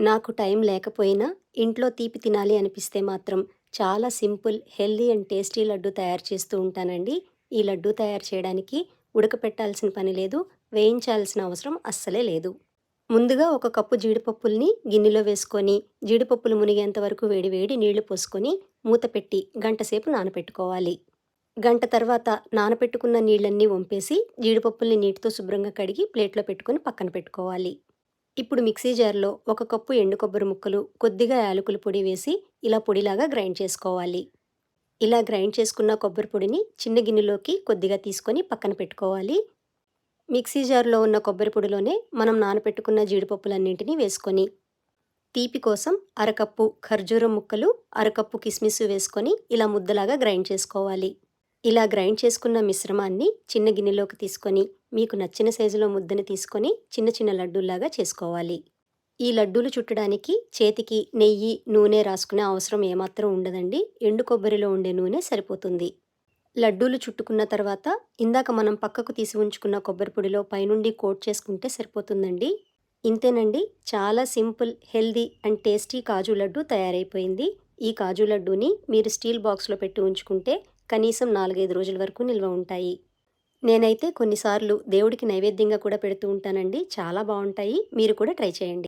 నాకు టైం లేకపోయినా ఇంట్లో తీపి తినాలి అనిపిస్తే మాత్రం చాలా simple, healthy and tasty laddu తయారు చేస్తూ ఉంటానండి. ఈ లడ్డు తయారు చేయడానికి ఉడకపెట్టాల్సిన పని లేదు, వేయించాల్సిన అవసరం అస్సలే లేదు. ముందుగా ఒక కప్పు జీడిపప్పుల్ని గిన్నెలో వేసుకొని, జీడిపప్పులు మునిగేంత వరకు వేడి వేడి నీళ్లు పోసుకొని మూత పెట్టి గంట సేపు నానపెట్టుకోవాలి. గంట తర్వాత నానపెట్టుకున్న నీళ్ళన్నీ వంపేసి జీడిపప్పుల్ని నీటితో శుభ్రంగా కడిగి ప్లేట్లో పెట్టుకొని పక్కన పెట్టుకోవాలి. ఇప్పుడు మిక్సీ జార్లో ఒక కప్పు ఎండు కొబ్బరి ముక్కలు, కొద్దిగా యాలకుల పొడి వేసి ఇలా పొడిలాగా గ్రైండ్ చేసుకోవాలి. ఇలా గ్రైండ్ చేసుకున్న కొబ్బరి పొడిని చిన్న గిన్నెలోకి కొద్దిగా తీసుకొని పక్కన పెట్టుకోవాలి. మిక్సీ జార్లో ఉన్న కొబ్బరి పొడిలోనే మనం నానపెట్టుకున్న జీడిపప్పులన్నింటినీ వేసుకొని, తీపి కోసం అరకప్పు ఖర్జూరం ముక్కలు, అరకప్పు కిస్మిస్ వేసుకొని ఇలా ముద్దలాగా గ్రైండ్ చేసుకోవాలి. ఇలా గ్రైండ్ చేసుకున్న మిశ్రమాన్ని చిన్న గిన్నెలోకి తీసుకొని, మీకు నచ్చిన సైజులో ముద్దని తీసుకొని చిన్న చిన్న లడ్డూల్లాగా చేసుకోవాలి. ఈ లడ్డూలు చుట్టడానికి చేతికి నెయ్యి, నూనె రాసుకునే అవసరం ఏమాత్రం ఉండదండి. ఎండు కొబ్బరిలో ఉండే నూనె సరిపోతుంది. లడ్డూలు చుట్టుకున్న తర్వాత ఇందాక మనం పక్కకు తీసి ఉంచుకున్న కొబ్బరి పొడిలో పైనుండి కోట్ చేసుకుంటే సరిపోతుందండి. ఇంతేనండి, చాలా సింపుల్, హెల్దీ అండ్ టేస్టీ కాజు లడ్డు తయారైపోయింది. ఈ కాజు లడ్డూని మీరు స్టీల్ బాక్స్లో పెట్టి ఉంచుకుంటే కనీసం 4-5 రోజుల వరకు నిల్వ ఉంటాయి. నేనైతే కొన్నిసార్లు దేవుడికి నైవేద్యంగా కూడా పెడుతూ ఉంటానండి. చాలా బాగుంటాయి. మీరు కూడా ట్రై చేయండి.